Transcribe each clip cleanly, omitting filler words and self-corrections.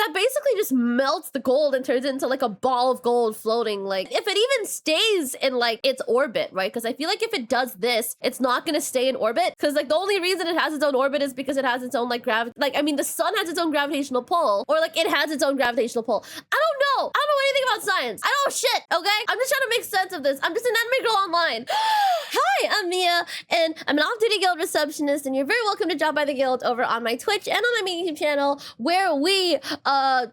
that basically just melts the gold and turns it into like a ball of gold floating. Like if it even stays in like its orbit, right? Because I feel like if it does this, it's not gonna stay in orbit. Because like the only reason it has its own orbit is because it has its own like gravity. Like I mean, the sun has its own gravitational pull, or like it has its own gravitational pull. I don't know. I don't know anything about science. I don't know shit. Okay, I'm just trying to make sense of this. I'm just an anime girl online. Hi, I'm Mia, and I'm an off-duty guild receptionist, and you're very welcome to drop by the guild over on my Twitch and on my YouTube channel, where we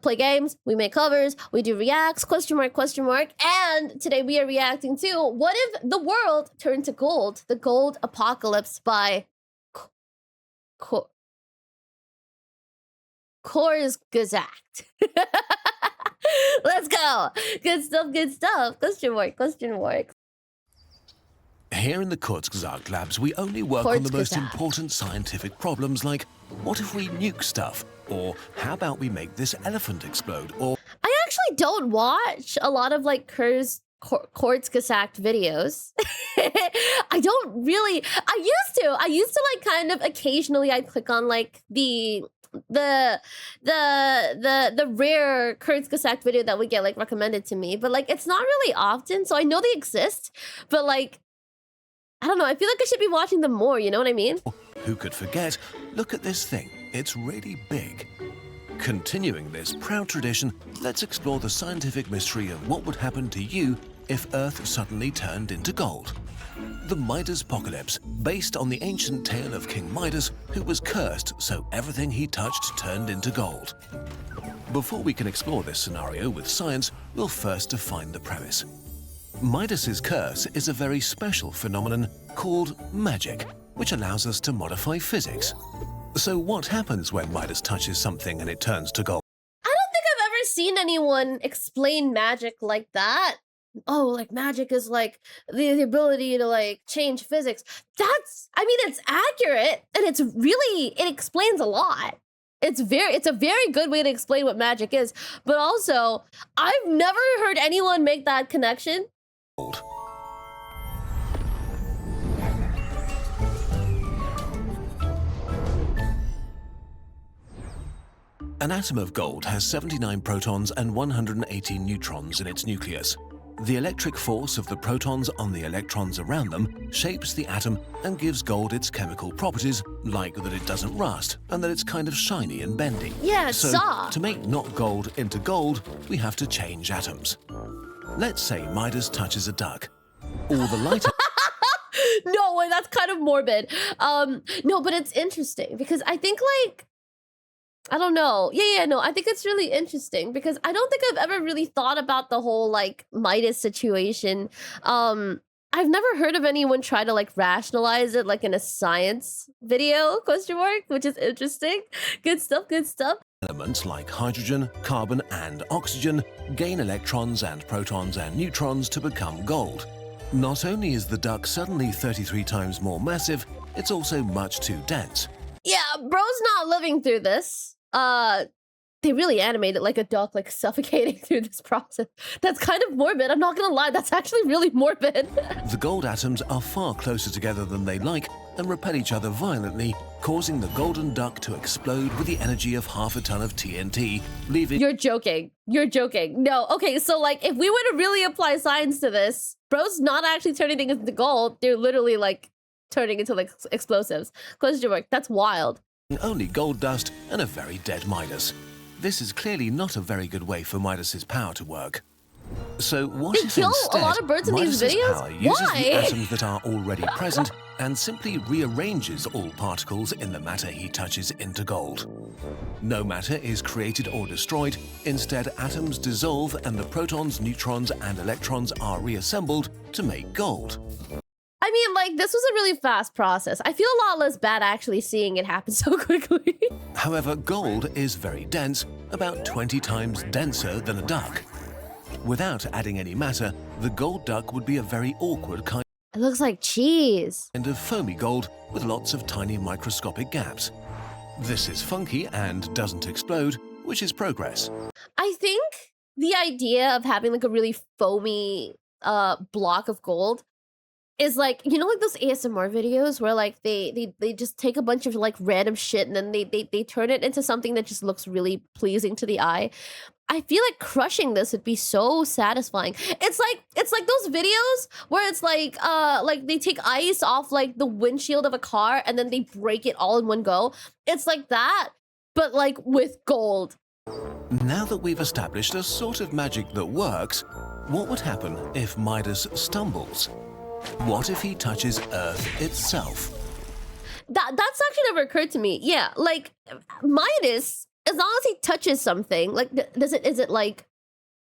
play games, we make covers, we do reacts, question mark, and today we are reacting to What If the World Turned to Gold? The Gold Apocalypse by Kurzgesagt. Let's go. Good stuff. Question mark. Here in the Kurzgesagt labs, we only work on the most important scientific problems like, what if we nuke stuff? Or how about we make this elephant explode? Or I actually don't watch a lot of like Kurzgesagt videos. I don't really. I used to like kind of occasionally I'd click on like the rare Kurzgesagt video that would get like recommended to me, but like it's not really often. So I know they exist, but like I don't know. I feel like I should be watching them more. You know what I mean? who could forget? Look at this thing. It's really big. Continuing this proud tradition, let's explore the scientific mystery of what would happen to you if Earth suddenly turned into gold. The Midas Apocalypse, based on the ancient tale of King Midas, who was cursed so everything he touched turned into gold. Before we can explore this scenario with science, we'll first define the premise. Midas's curse is a very special phenomenon called magic, which allows us to modify physics. So what happens when Midas touches something and it turns to gold? I don't think I've ever seen anyone explain magic like that. Oh, like magic is like the ability to like change physics. I mean, it's accurate and it explains a lot. It's a very good way to explain what magic is, but also I've never heard anyone make that connection. An atom of gold has 79 protons and 118 neutrons in its nucleus. The electric force of the protons on the electrons around them shapes the atom and gives gold its chemical properties, like that it doesn't rust and that it's kind of shiny and bendy. Yeah, it's so soft. To make not gold into gold, we have to change atoms. Let's say Midas touches a duck. All the lighter... No way, that's kind of morbid. No, but it's interesting because I think like, I don't know. No, I think it's really interesting because I don't think I've ever really thought about the whole like Midas situation. I've never heard of anyone try to like rationalize it like in a science video, which is interesting. Good stuff. Elements like hydrogen, carbon, and oxygen gain electrons and protons and neutrons to become gold. Not only is the duck suddenly 33 times more massive, it's also much too dense. Yeah, bro's not living through this. They really animate it like a duck, like suffocating through this process. That's kind of morbid. I'm not gonna lie, that's actually really morbid. The gold atoms are far closer together than they like and repel each other violently, causing the golden duck to explode with the energy of half a ton of TNT, leaving... You're joking. No, okay, so like if we were to really apply science to this, bro's not actually turning things into gold. They're literally like turning into like explosives. That's wild. Only gold dust and a very dead Midas. This is clearly not a very good way for Midas's power to work. So what they if kill instead a lot of birds in these Midas's videos? power uses Why? the atoms that are already present and simply rearranges all particles in the matter he touches into gold? No matter is created or destroyed. Instead, atoms dissolve and the protons, neutrons, and electrons are reassembled to make gold. I mean, like, this was a really fast process. I feel a lot less bad actually seeing it happen so quickly. However, gold is very dense, about 20 times denser than a duck. Without adding any matter, the gold duck would be a very awkward kind It looks like cheese. of foamy gold with lots of tiny microscopic gaps. This is funky and doesn't explode, which is progress. I think the idea of having like a really foamy block of gold is like, you know, like those ASMR videos where like they just take a bunch of like random shit and then they turn it into something that just looks really pleasing to the eye. I feel like crushing this would be so satisfying. It's like those videos where it's like they take ice off like the windshield of a car and then they break it all in one go. It's like that, but like with gold. Now that we've established a sort of magic that works, what would happen if Midas stumbles? What if he touches Earth itself? That's actually never occurred to me. Yeah, like Midas, as long as he touches something, like is it like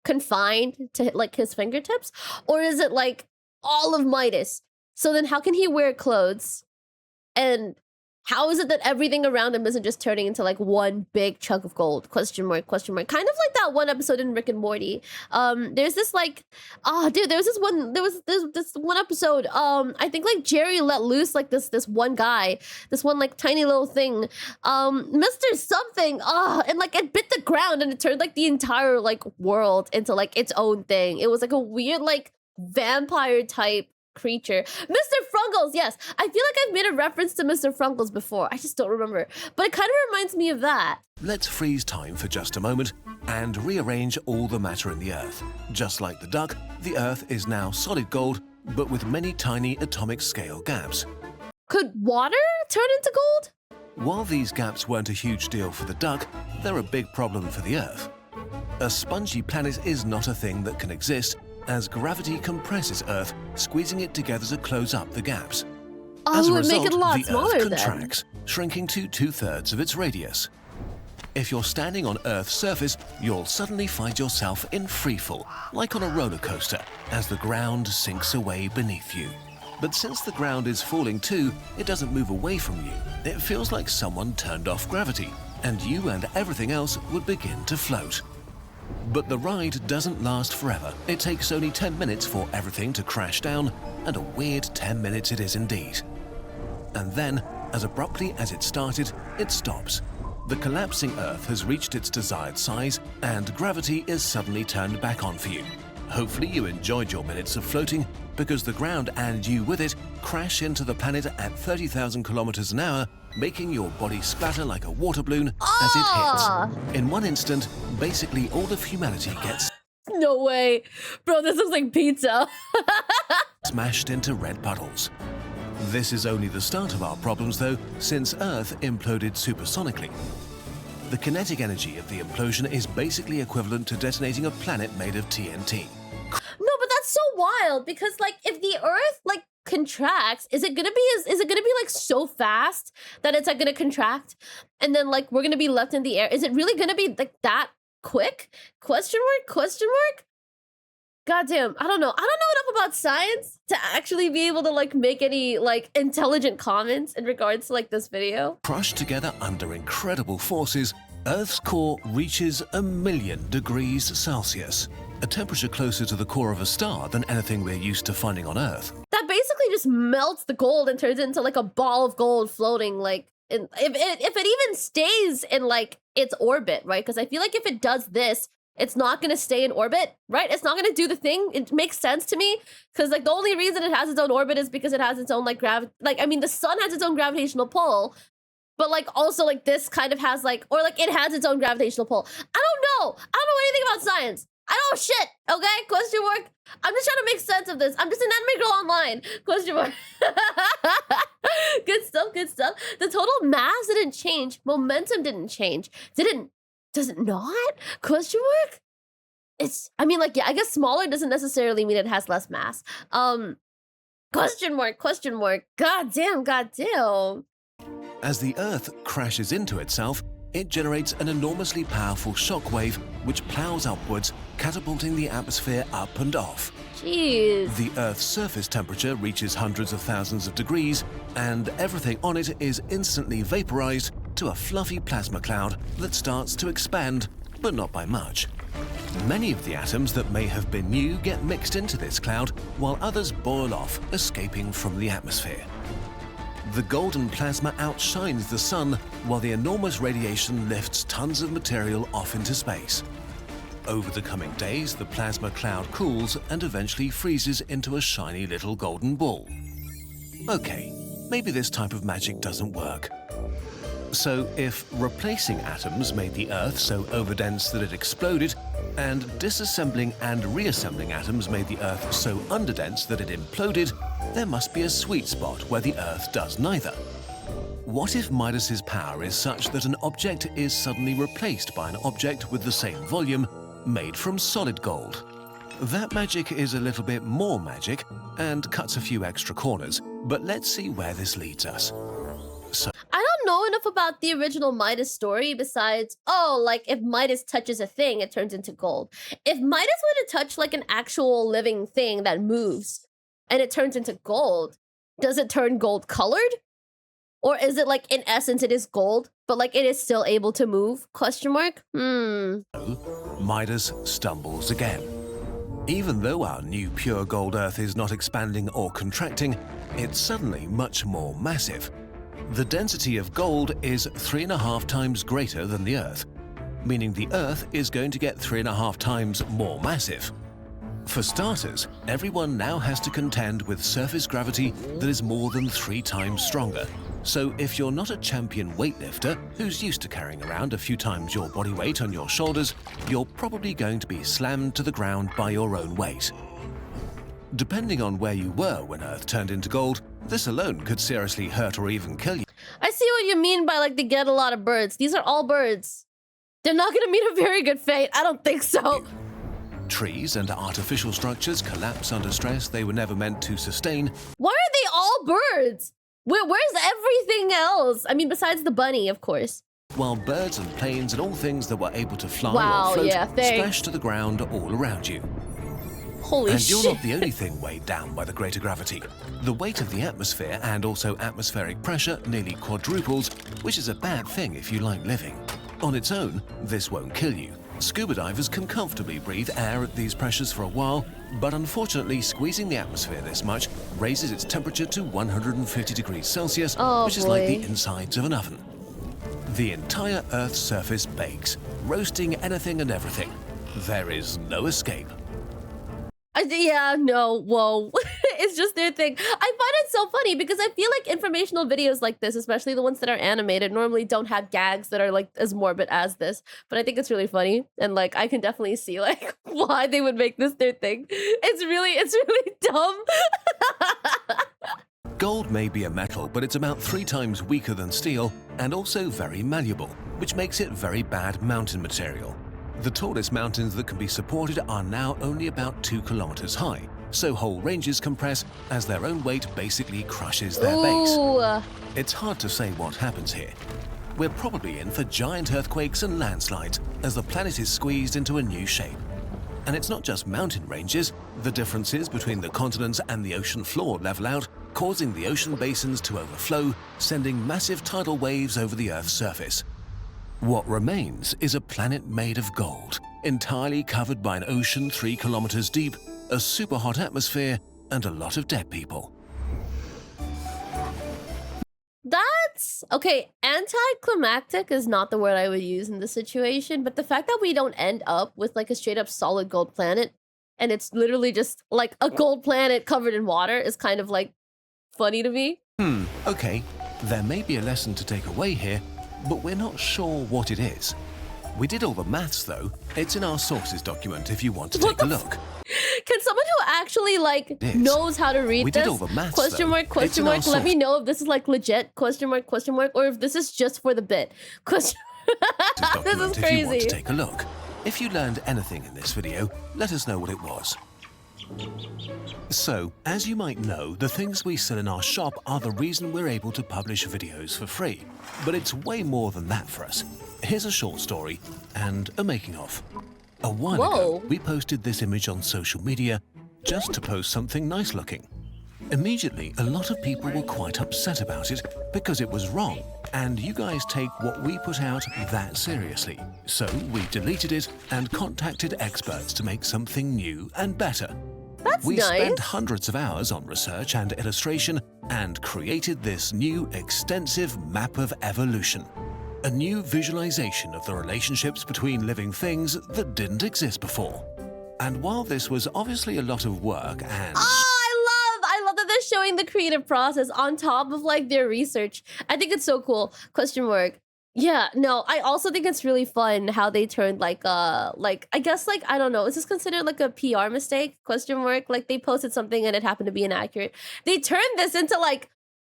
confined to like his fingertips, or is it like all of Midas? So then how can he wear clothes? And how is it that everything around him isn't just turning into like one big chunk of gold? Question mark, question mark. Kind of like that one episode in Rick and Morty. There's this like, dude, there was this one episode. I think like Jerry let loose like this one guy, this one like tiny little thing, Mr. Something, and like it bit the ground and it turned like the entire like world into like its own thing. It was like a weird like vampire type creature. Mr. Frungles, yes. I feel like I've made a reference to Mr. Frungles before. I just don't remember. But it kind of reminds me of that. Let's freeze time for just a moment and rearrange all the matter in the Earth. Just like the duck, the Earth is now solid gold, but with many tiny atomic scale gaps. Could water turn into gold? While these gaps weren't a huge deal for the duck, they're a big problem for the Earth. A spongy planet is not a thing that can exist, as gravity compresses Earth, squeezing it together to close up the gaps. As a result, make it a lot the smaller Earth then. contracts, shrinking to 2/3 of its radius. If you're standing on Earth's surface, you'll suddenly find yourself in freefall, like on a roller coaster, as the ground sinks away beneath you. But since the ground is falling too, it doesn't move away from you. It feels like someone turned off gravity, and you and everything else would begin to float. But the ride doesn't last forever. It takes only 10 minutes for everything to crash down, and a weird 10 minutes it is indeed. And then, as abruptly as it started, it stops. The collapsing Earth has reached its desired size, and gravity is suddenly turned back on for you. Hopefully you enjoyed your minutes of floating, because the ground and you with it crash into the planet at 30,000 kilometers an hour, making your body splatter like a water balloon as it hits. In one instant, basically all of humanity gets No way. Bro, this looks like pizza. smashed into red puddles. This is only the start of our problems though, since Earth imploded supersonically. The kinetic energy of the implosion is basically equivalent to detonating a planet made of TNT. No, but that's so wild because like if the Earth like contracts, is it gonna be like so fast that it's like gonna contract and then like we're gonna be left in the air? Is it really gonna be like that quick? Question mark, question mark? Goddamn, I don't know. I don't know enough about science to actually be able to like make any like intelligent comments in regards to like this video. Crushed together under incredible forces, Earth's core reaches 1,000,000 degrees Celsius, a temperature closer to the core of a star than anything we're used to finding on Earth. That basically just melts the gold and turns it into like a ball of gold floating like in, if it even stays in like its orbit, right? Because I feel like if it does this, it's not going to stay in orbit, right? It's not going to do the thing. It makes sense to me because like the only reason it has its own orbit is because it has its own like I mean, the sun has its own gravitational pull, but like also like this kind of has like, or like it has its own gravitational pull. I don't know anything about science. I don't know shit, okay? Question mark. I'm just trying to make sense of this. I'm just an anime girl online. Question mark. Good stuff, good stuff. The total mass didn't change. Momentum didn't change. Does it not? Question mark? I mean, like, yeah, I guess smaller doesn't necessarily mean it has less mass. Question mark, question mark. God damn. As the Earth crashes into itself, it generates an enormously powerful shockwave which plows upwards, catapulting the atmosphere up and off. Jeez. The Earth's surface temperature reaches hundreds of thousands of degrees, and everything on it is instantly vaporized to a fluffy plasma cloud that starts to expand, but not by much. Many of the atoms that may have been new get mixed into this cloud, while others boil off, escaping from the atmosphere. The golden plasma outshines the sun, while the enormous radiation lifts tons of material off into space. Over the coming days, the plasma cloud cools and eventually freezes into a shiny little golden ball. Okay, maybe this type of magic doesn't work. So if replacing atoms made the Earth so overdense that it exploded, and disassembling and reassembling atoms made the Earth so underdense that it imploded, there must be a sweet spot where the Earth does neither. What if Midas's power is such that an object is suddenly replaced by an object with the same volume, made from solid gold? That magic is a little bit more magic and cuts a few extra corners, but let's see where this leads us. I don't know enough about the original Midas story besides, oh, like if Midas touches a thing, it turns into gold. If Midas were to touch like an actual living thing that moves and it turns into gold, does it turn gold colored? Or is it like in essence it is gold, but like it is still able to move? Question mark? Midas stumbles again. Even though our new pure gold Earth is not expanding or contracting, it's suddenly much more massive. The density of gold is 3.5 times greater than the Earth, meaning the Earth is going to get 3.5 times more massive. For starters, everyone now has to contend with surface gravity that is more than 3 times stronger. So if you're not a champion weightlifter who's used to carrying around a few times your body weight on your shoulders, you're probably going to be slammed to the ground by your own weight. Depending on where you were when Earth turned into gold, this alone could seriously hurt or even kill you. I see what you mean by like they get a lot of birds. These are all birds. They're not gonna meet a very good fate. I don't think so. Trees and artificial structures collapse under stress they were never meant to sustain. Why are they all birds? Where's everything else? I mean, besides the bunny, of course. While birds and planes and all things that were able to fly Wow, or float yeah, thanks. splash to the ground all around you. Holy And shit. you're not the only thing weighed down by the greater gravity. The weight of the atmosphere and also atmospheric pressure nearly quadruples, which is a bad thing if you like living. On its own, this won't kill you. Scuba divers can comfortably breathe air at these pressures for a while, but unfortunately squeezing the atmosphere this much raises its temperature to 150 degrees Celsius, which is like the insides of an oven. The entire Earth's surface bakes, roasting anything and everything. There is no escape. Yeah, no, whoa. It's just their thing. I find it so funny because I feel like informational videos like this, especially the ones that are animated, normally don't have gags that are like as morbid as this. But I think it's really funny. And like, I can definitely see like why they would make this their thing. It's really dumb. Gold may be a metal, but it's about 3 times weaker than steel and also very malleable, which makes it very bad mountain material. The tallest mountains that can be supported are now only about 2 kilometers high, so whole ranges compress as their own weight basically crushes their base. It's hard to say what happens here. We're probably in for giant earthquakes and landslides as the planet is squeezed into a new shape. And it's not just mountain ranges, the differences between the continents and the ocean floor level out, causing the ocean basins to overflow, sending massive tidal waves over the Earth's surface. What remains is a planet made of gold, entirely covered by an ocean 3 kilometers deep, a super hot atmosphere, and a lot of dead people. That's okay. Anticlimactic is not the word I would use in this situation, but the fact that we don't end up with like a straight up solid gold planet and it's literally just like a gold planet covered in water is kind of like funny to me. Okay, there may be a lesson to take away here, but we're not sure what it is. We did all the maths though. It's in our sources document if you want to take a look. Can someone who actually like knows how to read We this? did all the maths, question mark, though. question It's in our mark. Let me know if this is like legit, question mark, or if this is just for the bit. Question. This Document is if you want to crazy. take a look. If you learned anything in this video, let us know what it was. So, as you might know, the things we sell in our shop are the reason we're able to publish videos for free. But it's way more than that for us. Here's a short story and a making of. A while ago, we posted this image on social media just to post something nice looking. Immediately, a lot of people were quite upset about it because it was wrong, and you guys take what we put out that seriously. So we deleted it and contacted experts to make something new and better. That's We nice. spent hundreds of hours on research and illustration and created this new extensive map of evolution. a new visualization of the relationships between living things that didn't exist before. And while this was obviously a lot of work and... I love that they're showing the creative process on top of like their research. I think it's so cool. Question mark. Yeah, no, I also think it's really fun how they turned like I guess like I don't know, is this considered like a PR mistake? Question mark. Like they posted something and it happened to be inaccurate. They turned this into like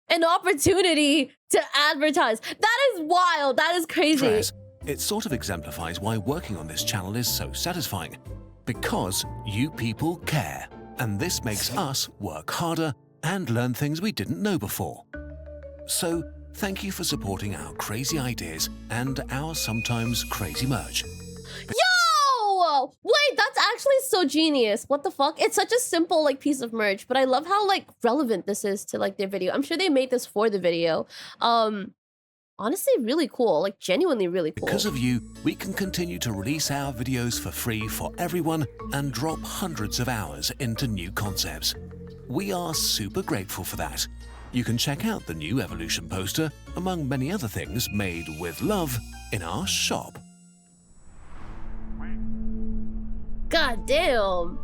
an opportunity to advertise. That is wild. That is crazy. Trez, it sort of exemplifies why working on this channel is so satisfying. Because you people care. And this makes us work harder and learn things we didn't know before. So, thank you for supporting our crazy ideas and our sometimes crazy merch. Yo! Wait, that's actually so genius. What the fuck? It's such a simple like piece of merch, but I love how like relevant this is to like their video. I'm sure they made this for the video. Honestly, really cool. Like genuinely really cool. Because of you, we can continue to release our videos for free for everyone and drop hundreds of hours into new concepts. We are super grateful for that. You can check out the new Evolution poster, among many other things made with love, in our shop. God damn.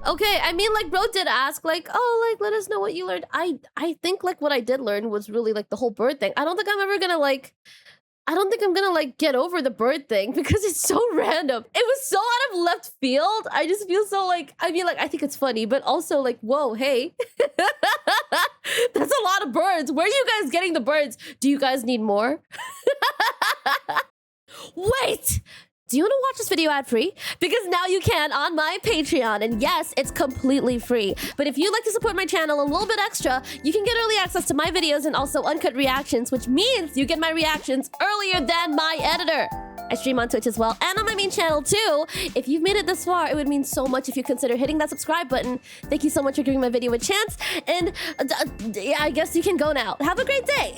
Okay, I mean, like, bro did ask, like, oh, like, let us know what you learned. I think, like, what I did learn was really, like, the whole bird thing. I don't think I'm ever gonna, like, get over the bird thing because it's so random. It was so out of left field. I just feel so, like, I mean, like, I think it's funny, but also, like, whoa, hey. That's a lot of birds. Where are you guys getting the birds? Do you guys need more? Wait! Do you want to watch this video ad-free? Because now you can on my Patreon. And yes, it's completely free. But if you'd like to support my channel a little bit extra, you can get early access to my videos and also uncut reactions, which means you get my reactions earlier than my editor. I stream on Twitch as well and on my main channel too. If you've made it this far, it would mean so much if you consider hitting that subscribe button. Thank you so much for giving my video a chance. And yeah, I guess you can go now. Have a great day.